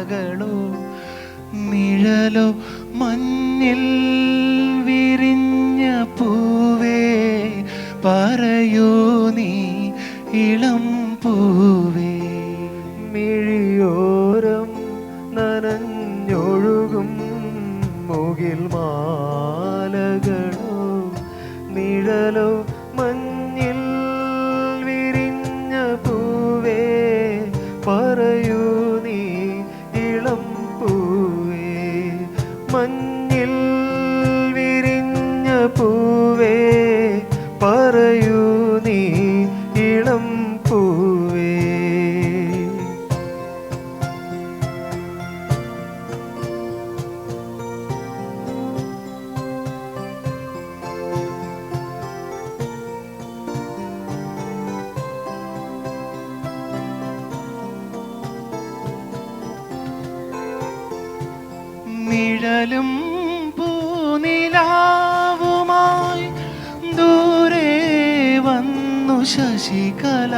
മാലകളോ നിഴലോ മഞ്ഞിൽ വിരിഞ്ഞ പൂവേ പറയൂ നീ ഇളം പൂവേ. മിഴിയോരം നനഞ്ഞൊഴുകും മുകിൽ മാലകളോ നിഴലോ മഞ്ഞിൽ വിരിഞ്ഞ പൂവേ പറയൂ നീ ഇളം പൂവേ. മഞ്ഞിൽ വിരിഞ്ഞ പൂവേ പറയൂ നീ ഇളം പൂവേ. നിഴലും പൂനിലാവുമായി ദൂരെ വന്നു ശശികല.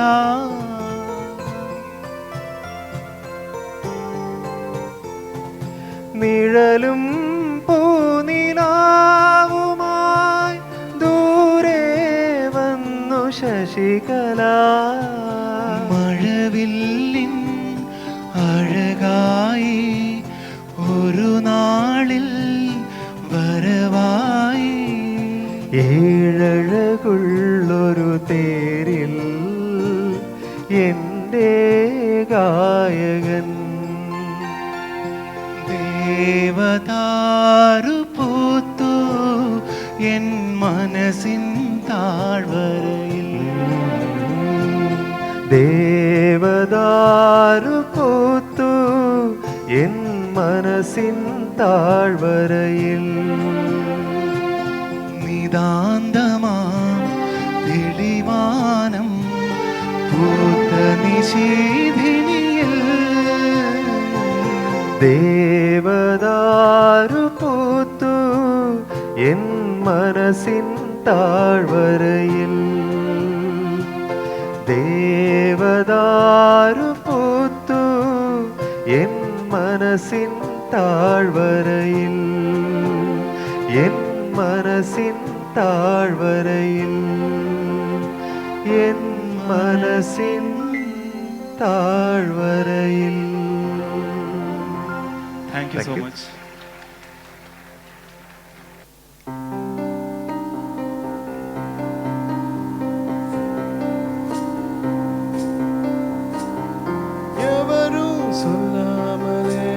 നിഴലും പൂനിലാവുമായി ദൂരെ വന്നു ശശികല. മഴവില്ലിൻ അഴകായി ഒരു നാളിൽ വരവായി. ഏഴഴകുള്ളൊരു തേരിൽ എൻ്റെ ഗായകൻ. ദേവദാരു പൂത്തു എൻ മനസ്സിൻ താഴ്വരയിൽ. ദേവദാരു പൂത്തു എൻ മനസ്സിൻ താഴ്വരയിൽ. നിതാന്തമാം തെളിവാനം പൂത്ത നിശീധിനിയിൽ. ദേവദാരു പൂത്തു എൻ മനസ്സിൻ താഴ്വരയിൽ. ദേവദാരു പൂത്തു എൻ മനസ്സിൻ താഴ്വരയിൽ. എൻ മനസ്സിൻ താഴ്വരയിൽ. എൻ മനസ്സിൻ താഴ്വരയിൽ. Thank you so much. ఎవరు சொல்லாமலே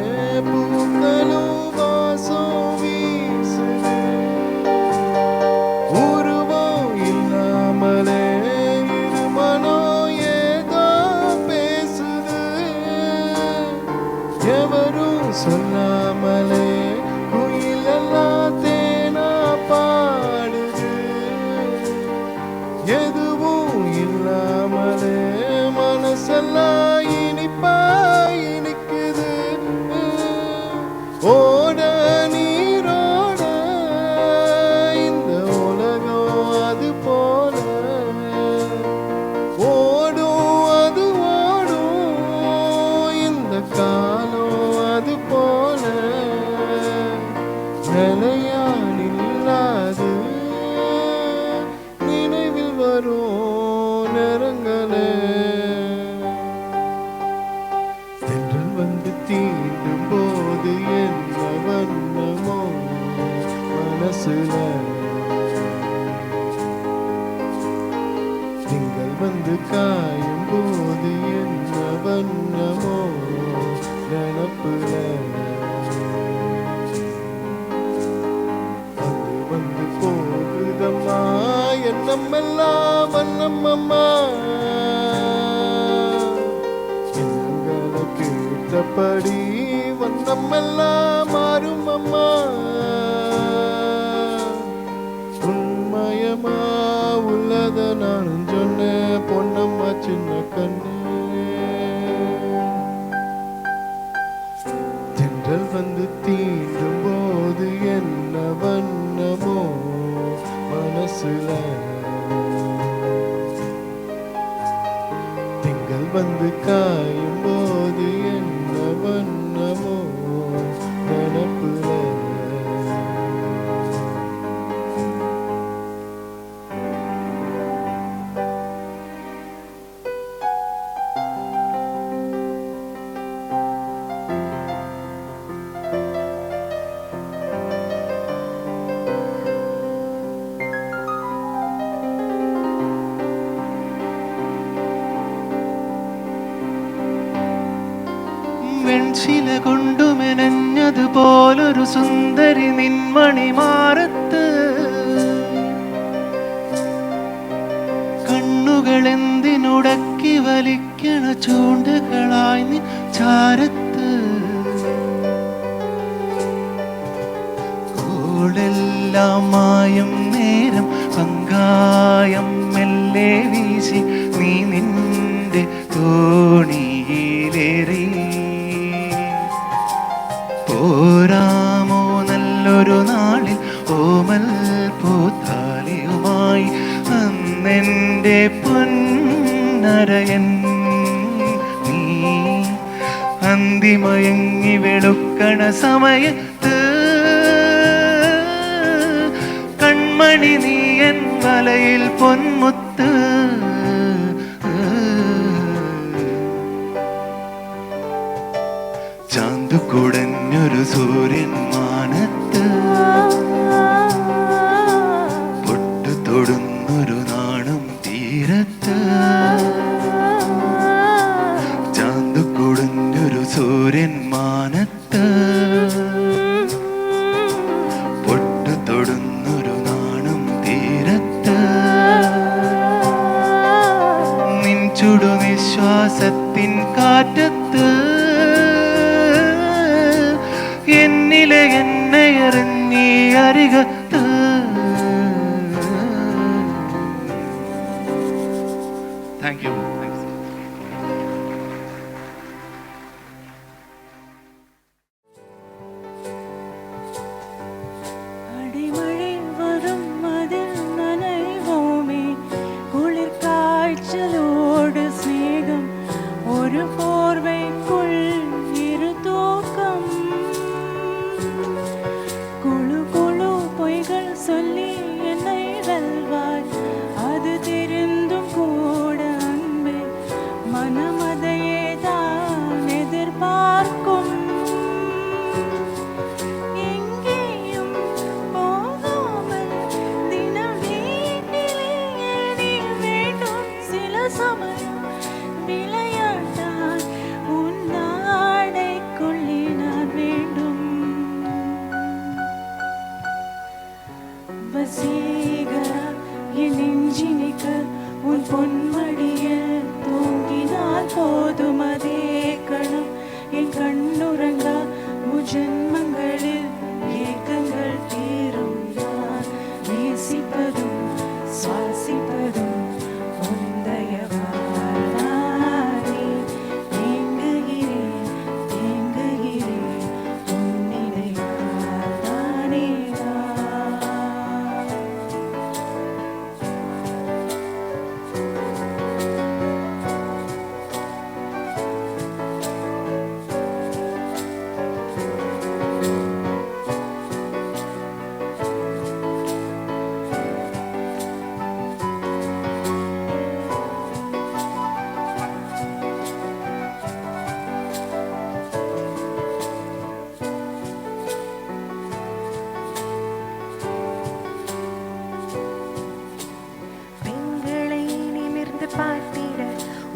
பூந்தலும் வாசம் வீசுது. உருவம் இல்லாமலே இருமனோ ஏதோ பேசுது. எவரும் சொல்லாமலே குயிலெல்லாம் தேனா பாடுது. எதுவும் இல்லாமலே மனசெல்லாம் இனிப்பா இனிக்குது. ஓட நீரோட இந்த உலகம் அது போல ஓடும். அது ஓடும் இந்த காலம் அது போல நிலையான் இல்லாது நினைவில் வரும் நேரங்களே. தென்றல் வந்து தீண்டும் போது என்ன வண்ணமோ மனசுல. திங்கள் வந்து காயும் போது என்ன வண்ணமோ நினப்புல. அது வந்து போகுதம்மா எண்ணமெல்லாம் வண்ணம்மம்மா. எண்ணங்களை கேட்டபடி வண்ணமெல்லாம் மாறும் அம்மா. உண்மயமா உள்ளத நானும் சொன்னேன் பொன்னம்மா சின்ன கண்ணே. தென்றல் வந்து தீண்டும் போது என்ன வண்ணமோ மனசுல. திங்கள் வந்து காயும் போது என்ன வண்ணமோ പോലൊരു സുന്ദരി നിൻമണി മാറത്ത് കണ്ണുകൾ എന്തിനുടക്കി വലിക്കണ ചൂണ്ടുകളായി നിൻ ചാരത്ത് കോളെല്ലാം മായും നേരം പങ്കായം മെല്ലെ വീശി നീ നിന്റെ തോണിയിലേറി പോരാമോ നല്ലൊരു നാളിൽ ഓമൽ പൂത്താലിയുമായി അന്നെൻ്റെ പൊന്നരയൻ നീ അന്തിമയങ്ങി വെളുക്കണ സമയത്ത് കൺമണി നീ എൻ വലയിൽ പൊന്മുത്ത് ചാന്തു കുടഞ്ഞൊരു സൂര്യൻ മാനത്ത് പൊട്ടു തൊടുന്നൊരു നാണം തീരത്ത് ചാന്തു കുടഞ്ഞൊരു സൂര്യൻ മാനത്ത് പൊട്ടു തൊടുന്നൊരു നാണം തീരത്ത് നിൻ ചുടു നിശ്വാസത്തിൻ കാറ്റത്ത് എന്നിലെ എന്നെ എറിഞ്ഞി അരികത്ത് താങ്ക് യു. அடிமழை வரும் அதில் நனைவோமே குளிர் காய்ச்சலோடு சிநேகம் ஒரு போர்வைக்குள் இரு தூக்கம் குழு குழு பொய்கள் சொல்லி என்னை வெல்வாய் அது தெரிந்தும் கூட அன்பே மனம் அதையே தான் எதிர்பார்க்கும் எங்கேயும் போகாமல் தினம் வீட்டிலேயே நீ வேண்டும் சில சமயம் விளையாட்டால் உன் நாடைக்குள்ளே நான் வேண்டும் வசீகரா என் நெஞ்சினிக்க உன் பொன்மடியில் தூங்கினால் போதும் அதே கணம் என் கண்ணுறங்கா முஜன்மங்களில் ஏக்கங்கள் தீரும் நான் நேசிப்பதும் சுவாசிப்பதும் உந்தய வாழ்வானே ஏங்குகிறேன் ஏங்குகிறேன் உன்னிடையால் தானே பெண்களை நிமிர்ந்து பார்த்திட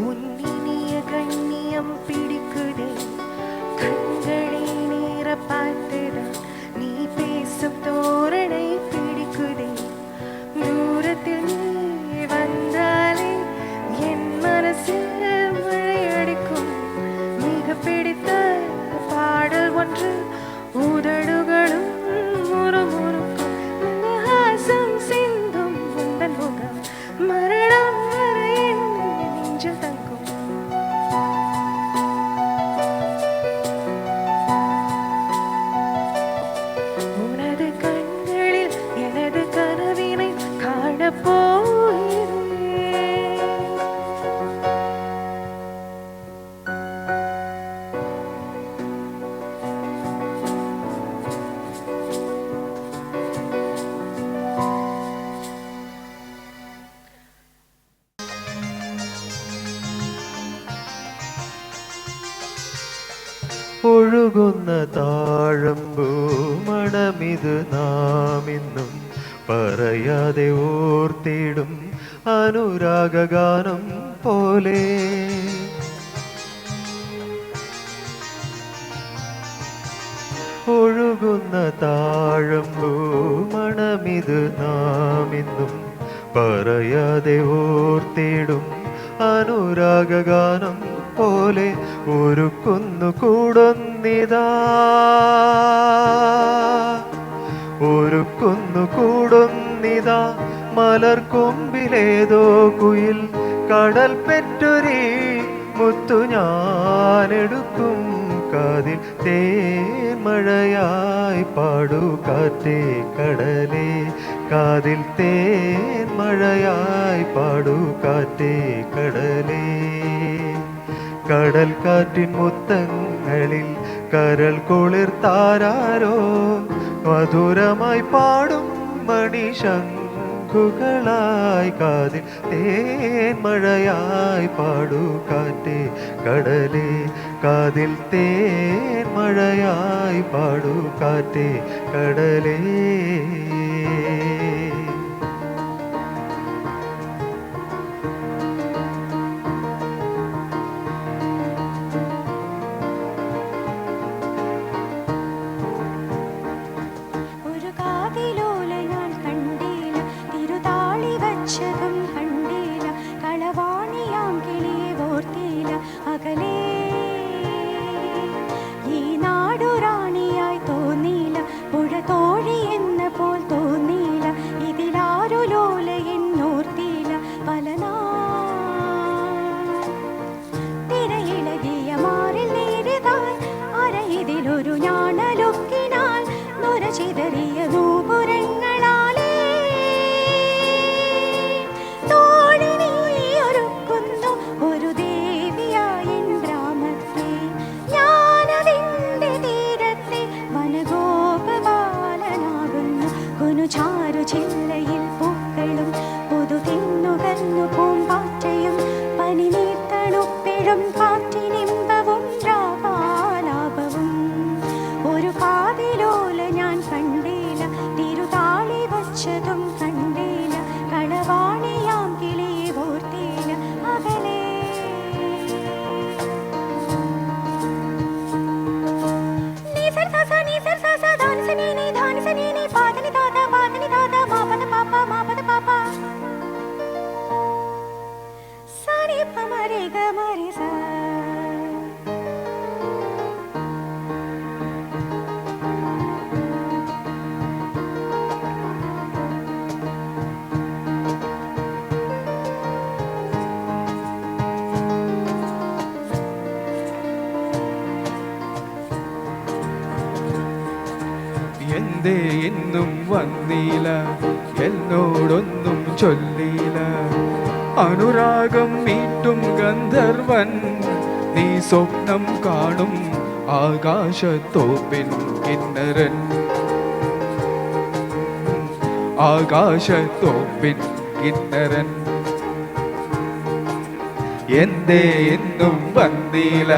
உன் இனிய கண்ணியம் பிடிக்குதே கண்களை நேர பார்த்திட நீ பேசும் தோரணை பிடிக்குதே தூரத்தில் நீ வந்தாலே என் மனசில் மழையடிக்கும் மிக பிடித்த பாடல் ஒன்று உதடுகளும் முறுமுறுக்கும் மனஹாசம் சிந்தும் உந்தன் முகம் மரணம் வரை என் நெஞ்சில் தங்கும் உனது கண்களில் எனது கனவினை காணப்போகிறேன் ഒഴുകുന്ന താഴമ്പൂ മണമിത് നാമിന്നും പറയാതെ ഓർത്തിടും അനുരാഗഗാനം പോലെ ഒഴുകുന്ന താഴമ്പൂ മണമിത് നാമിന്നും പറയാതെ ഓർത്തിടും അനുരാഗഗാനം പോലെ ഒരുക്കുന്നു കൂടുന്നിതാ ഒരുക്കുന്നു കൂടുന്നിതാ മലർക്കൊമ്പിലേതോ കുയിൽ കടൽ പെറ്റൊരി മുത്തു ഞാനെടുക്കും കാതിൽ തേൻമഴയായി പാടു കാറ്റേ കടലേ കാതിൽ തേൻമഴയായി പാടു കാറ്റേ കടലേ കടൽ കാറ്റിൻ മുത്തങ്ങളിൽ കരൾ കുളിർത്താരോ മധുരമായി പാടും മണിശംഖുകളായി കാതിൽ തേൻമഴയായി പാടു കാറ്റേ കടലേ കാതിൽ തേൻമഴയായി പാടു കാറ്റേ കടലേ. ഒരു കാതിലോല ഞാൻ കണ്ടീല തിരുതാളി വച്ചതും കണ്ടീല കളവാണിയാം കിളിയെ ഓർത്തീല അകലേ ഈ നാടുറാണിയായി തോന്നീല പുഴ തോഴി എന്ന പോൽ തോന്നീല ഇതിലാരു ലോല എന്നോർത്തീല പല തിരയിളകിയ മാറിൽ നേരിതാൽ അര ഇതിലൊരു ഞാണലൊക്കിനാൽ നുര ചിതറിയ നൂപുരങ്ങളാലേ തോഴി നീ ഒരുക്കുന്നു ഒരു ദേവിയായി ഗ്രാമത്തെ ഞാനതിൻ്റെ തീരത്തെ വനഗോപബാലനാകുന്നു കുനുചാരു ചില്ലയിൽ പൂക്കളും പുതു തിന്നുകന്നു പൂമ്പാറ്റയും പനിനീർത്തണുപ്പിഴും കാറ്റിനിമ്പവും രാപാലാപവും ഒരു കാതിലോല ഞാൻ കണ്ടീല തിരുതാളി വച്ചതും കണ്ടീല കളവാണിയാം കിളിയെ ഓർത്തീല അകലേ എന്തേ എന്നും വന്നീല എന്നോടൊന്നും ചൊല്ലീല അനുരാഗം മീട്ടും ഗന്ധർവൻ നീ സ്വപ്നം കാണും ആകാശത്തോപ്പിൻ കിന്നരൻ ആകാശത്തോപ്പിൻ കിന്നരൻ എന്തേ എന്നും വന്നീല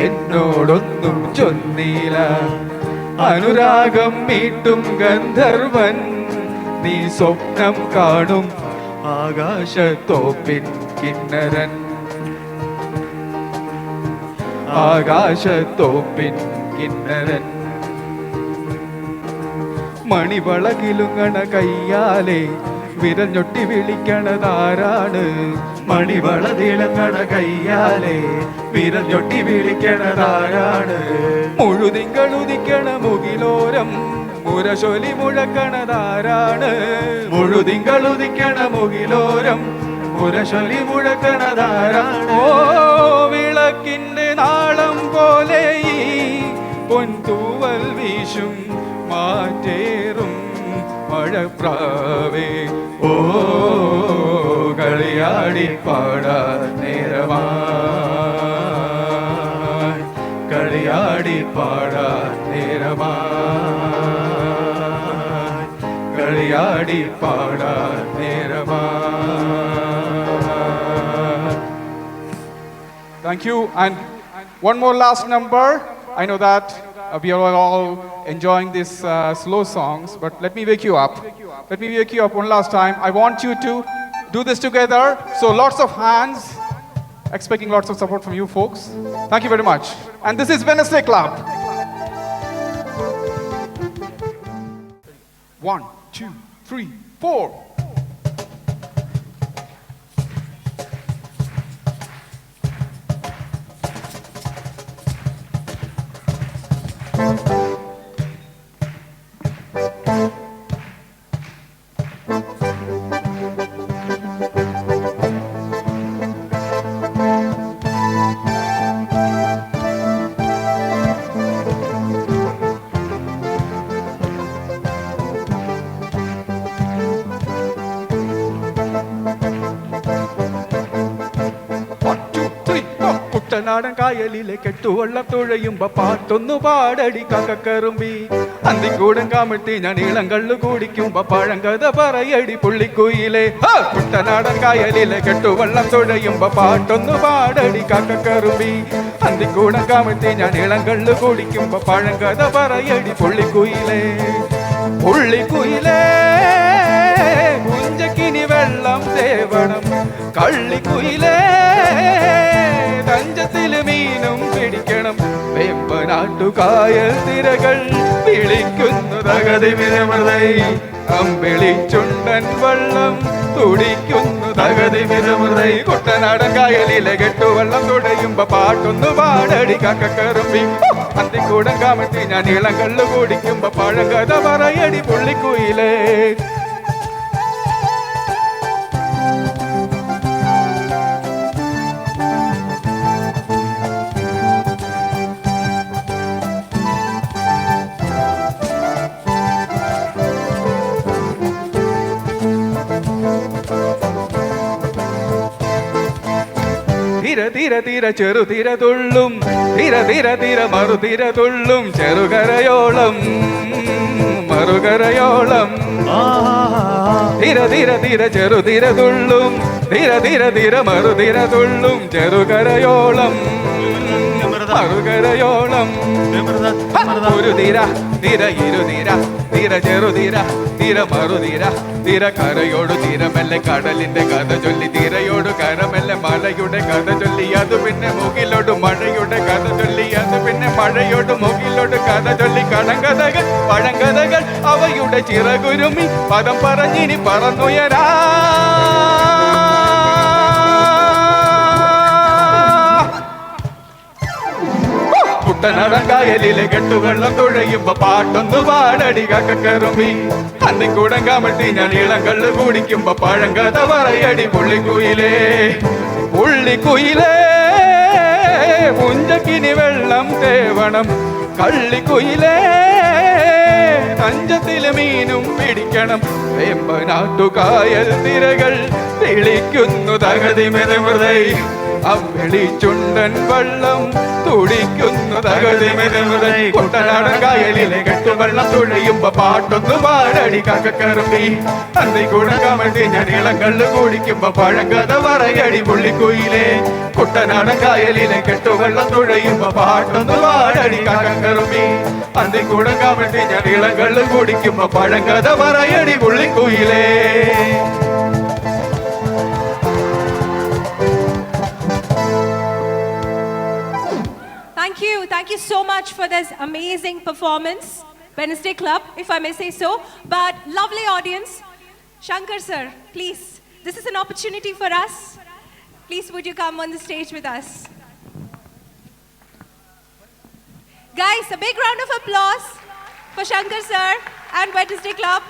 എന്നോടൊന്നും ചൊന്നീല അനുരാഗം മീട്ടും ഗന്ധർവൻ നീ സ്വപ്നം കാണും ആകാശത്തോപ്പിൻ കിന്നരൻ ആകാശത്തോപ്പിൻ കിന്നരൻ മണിവളകിലുങ്ങണ കയ്യാലെ വിരഞ്ഞൊട്ടി വിളിക്കണതാരാണ് മണിവളതിളങ്ങണ കയ്യാലെ വിരഞ്ഞൊട്ടി വിളിക്കണതാരാണ് മുഴുതിങ്കളുദിക്കണ മുകിലോരം മുരശൊലി മുഴക്കണതാരാണ് മുഴുതിങ്കളുദിക്കണ മുകിലോരം മുരശൊലി മുഴക്കണതാരാണ് ഓ വിളക്കിന്റെ നാളം പോലെ ഈ പൊൻതൂവൽ വീശും മാറ്റേറും മഴപ്രാവേ ഓ കളിയാടി പാടാ നേരമായി കളിയാടി പാടാ നേരമായി കളിയാടി പാടാ നേരമായി. Thank you. And one more last number. I know that we are all enjoying these slow songs, but let me wake you up. Let me wake you up one last time. I want you to do this together. So lots of hands. Expecting lots of support from you folks. Thank you very much. And this is Wednesday Club. 1, 2, 3, 4. കുട്ടനാടൻ കായലിലെ കെട്ടുവള്ളം തുഴയുമ്പോ പാട്ടൊന്നു പാടടി കക്കറുമ്പി അന്തിക്കൂടം കാമിട്ടി ഞാൻ ഇളം കള്ളു കുടിക്കുമ്പോ പഴങ്കഥ പറയടി പുള്ളിക്കുയിലെ. കുട്ടനാടൻ കായലിലെ കെട്ടുവള്ളം തുഴയുമ്പോ പാട്ടൊന്നു പാടടി കക്കറുമ്പി അന്തിക്കൂടം കാമിട്ടി ഞാൻ ഇളം കള്ളു കുടിക്കുമ്പോ പഴങ്കഥ പറയടി പുള്ളിക്കുയിലെ. പുള്ളിക്കുയിലേ കുഞ്ചക്കിനി വെള്ളം തേവണം, കള്ളിക്കുയിലേ തഞ്ചത്തില് മീനും പിടിക്കണം, വേമ്പനാട്ടുകായൽ തിരകൾ വിളിക്കുന്നു തകതിമിരമൃതൈ, അമ്പിളിച്ചുണ്ടൻ വള്ളം തുടിക്കുന്നു തകതിമിരമൃതൈ. കുട്ടനാടൻ കായലിലെ കെട്ടുവള്ളം തുഴയുമ്പോ പാട്ടൊന്നു പാടടി കക്കറുമ്പി അന്തിക്കൂടം കാമത്തി ഞാൻ ഇളം കള്ളു കുടിക്കുമ്പോ പഴങ്കഥ പറയടി പുള്ളിക്കുയിലേ. തീര തീര തീര ചെറുതീര തുള്ളും, തീര തീര തീര മറുതീര തുള്ളും, ചെറുകരയോളം മറുകരയോളം. തീര തീര തീര ചെറുതീര തുള്ളും, തീര തീര തീര മറുതീര തുള്ളും, ചെറുകരയോളം മറുകരയോളം. ഒരു തീര തീര ഇരുതീര, തീര ചെറുതീര തീര മറുതീര, തീര കരയോട് തീരമല്ല കടലിന്റെ കഥ ചൊല്ലി, തീരയോട് കരമല്ല മലയുടെ കഥ ചൊല്ലി, അത് പിന്നെ മുകിലോട് മഴയുടെ കഥ ചൊല്ലി, അത് പിന്നെ മഴയോട് മുകിലോട് കഥ ചൊല്ലി. കടങ്കഥകൾ പഴങ്കഥകൾ അവയുടെ ചിറകുരുമി പദം പറഞ്ഞിനി പറന്നുയരാ. കുട്ടനാടൻ കായലിലെ കെട്ടുവെള്ളം തുഴയുമ്പോ പാട്ടൊന്നു പാടടി കക്കറുമ്പി അന്തിക്കൂടം കാമട്ടി ഞാൻ ഇളം കള്ളു കുടിക്കുമ്പോ പഴങ്കഥ പറയടി പുള്ളിക്കുയിലേ. പുള്ളിക്കുയിലേ പുഞ്ചക്കിനി വെള്ളം തേവണം, കള്ളിക്കുയിലേ തഞ്ചത്തില് മീനും പിടിക്കണം, വേമ്പനാട്ടുകായൽ തിരകൾ വിളിക്കുന്നു തകതിമിരമൃതൈ, അമ്പിളിച്ചുണ്ടൻ വള്ളം തുടിക്കുന്നു തകതിമിരമൃതൈ. കുട്ടനാടൻ കായലിലെ കെട്ടുവെള്ളം തുഴയുമ്പോ പാട്ടൊന്നു പാടടി കക്കറുമ്പി അന്തിക്കൂടം കാമട്ടി ഞാൻ ഇളം കള്ളു കുടിക്കുമ്പോ പഴങ്കഥ പറയടി പുള്ളിക്കുയിലേ. കുട്ടനാടൻ കായലിലെ കെട്ടുവെള്ളം തുഴയുമ്പോ പാട്ടൊന്നു പാടടി കക്കറുമ്പി അന്തിക്കൂടം കാമട്ടി ഞാൻ ഇളം കള്ളു കുടിക്കുമ്പോ പഴങ്കഥ പറയടി പുള്ളിക്കുയിലേ. Thank you so much for this amazing performance, Wednesday Club, if I may say so. But lovely audience, Shankar sir, please, this is an opportunity for us. Please, would you come on the stage with us? Guys, a big round of applause for Shankar sir and Wednesday Club.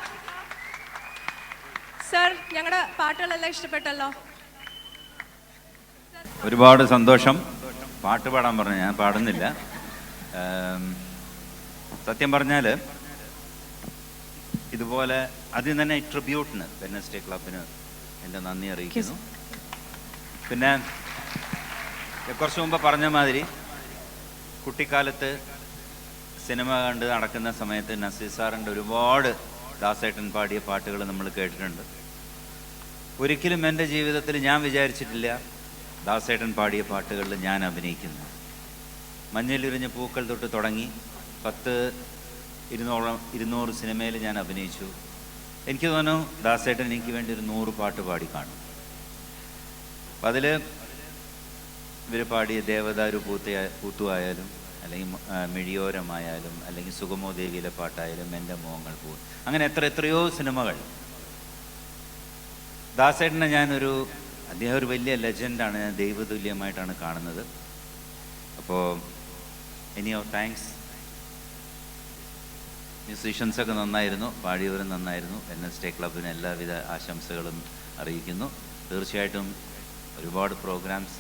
Sir, ഞങ്ങളുടെ പാട്ടുകളെല്ലാം ഇഷ്ടപ്പെട്ടല്ലോ. ഒരുപാട് സന്തോഷം. പാട്ട് പാടാൻ പറഞ്ഞു, ഞാൻ പാടുന്നില്ല. സത്യം പറഞ്ഞാൽ ഇതുപോലെ ആദ്യം തന്നെ ട്രിബ്യൂട്ടിന് വെഡ്നസ്ഡേ ക്ലബിന് എൻ്റെ നന്ദി അറിയിക്കുന്നു. പിന്നെ കുറച്ച് മുമ്പ് പറഞ്ഞ മാതിരി കുട്ടിക്കാലത്ത് സിനിമ കണ്ട് നടക്കുന്ന സമയത്ത് നസീർ സാറിൻ്റെ ഒരുപാട് ദാസേട്ടൻ പാടിയ പാട്ടുകൾ നമ്മൾ കേട്ടിട്ടുണ്ട്. ഒരിക്കലും എൻ്റെ ജീവിതത്തിൽ ഞാൻ വിചാരിച്ചിട്ടില്ല ദാസേട്ടൻ പാടിയ പാട്ടുകളിൽ ഞാൻ അഭിനയിക്കുന്നു. മഞ്ഞിലിരിഞ്ഞ പൂക്കൾ തൊട്ട് തുടങ്ങി 200 സിനിമയിൽ ഞാൻ അഭിനയിച്ചു. എനിക്ക് തോന്നുന്നു ദാസേട്ടൻ എനിക്ക് വേണ്ടി ഒരു 100 പാട്ട് പാടി കാണും. അപ്പം അതിൽ ഇവർ പാടിയ ദേവദാരു പൂത്തുവായാലും അല്ലെങ്കിൽ മിഴിയോരമായാലും അല്ലെങ്കിൽ സുഗമോ ദേവിയിലെ പാട്ടായാലും എൻ്റെ മോഹങ്ങൾ പോകും, അങ്ങനെ എത്രയോ സിനിമകൾ. ദാസേട്ടനെ അദ്ദേഹം ഒരു വലിയ ലെജൻഡാണ്, ഞാൻ ദൈവതുല്യമായിട്ടാണ് കാണുന്നത്. അപ്പോൾ താങ്ക്സ്. മ്യൂസീഷ്യൻസൊക്കെ നന്നായിരുന്നു, പാടിയവരും നന്നായിരുന്നു. വെഡ്നസ്ഡേ ക്ലബിന് എല്ലാവിധ ആശംസകളും അറിയിക്കുന്നു. തീർച്ചയായിട്ടും ഒരുപാട് പ്രോഗ്രാംസ്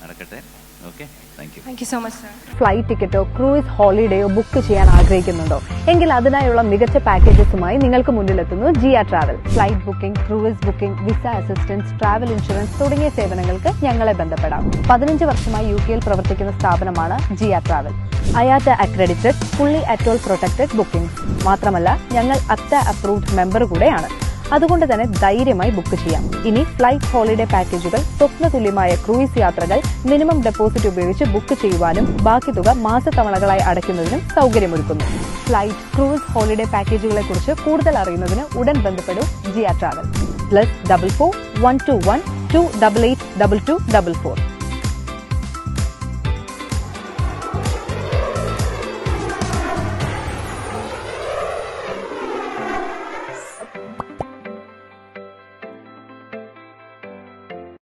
നടക്കട്ടെ. Okay, thank you so much sir. Flight ടിക്കറ്റോ ക്രൂയിസ് ഹോളിഡേയോ ബുക്ക് ചെയ്യാൻ ആഗ്രഹിക്കുന്നുണ്ടോ എങ്കിൽ അതിനായുള്ള മികച്ച പാക്കേജസുമായി നിങ്ങൾക്ക് മുന്നിലെത്തുന്നു Jia travel. Flight booking, cruise booking, visa assistance, travel insurance തുടങ്ങിയ സേവനങ്ങൾക്ക് ഞങ്ങളെ ബന്ധപ്പെടാം. 15 വർഷമായി UK പ്രവർത്തിക്കുന്ന സ്ഥാപനമാണ് Jia travel. IATA accredited, fully ATOL protected bookings. മാത്രമല്ല ഞങ്ങൾ അറ്റ അപ്രൂവ്ഡ് മെമ്പർ കൂടെയാണ്. അതുകൊണ്ട് തന്നെ ധൈര്യമായി ബുക്ക് ചെയ്യാം. ഇനി ഫ്ലൈറ്റ് ഹോളിഡേ പാക്കേജുകൾ, സ്വപ്നതുല്യമായ ക്രൂയിസ് യാത്രകൾ മിനിമം ഡെപ്പോസിറ്റ് ഉപയോഗിച്ച് ബുക്ക് ചെയ്യുവാനും ബാക്കി തുക മാസത്തവണകളായി അടയ്ക്കുന്നതിനും സൗകര്യമൊരുക്കുന്നു. ഫ്ലൈറ്റ്, ക്രൂയിസ് ഹോളിഡേ പാക്കേജുകളെ കുറിച്ച് കൂടുതൽ അറിയുന്നതിന് ഉടൻ ബന്ധപ്പെടൂ ജിയ ട്രാവൽ. +44 121 288 2244.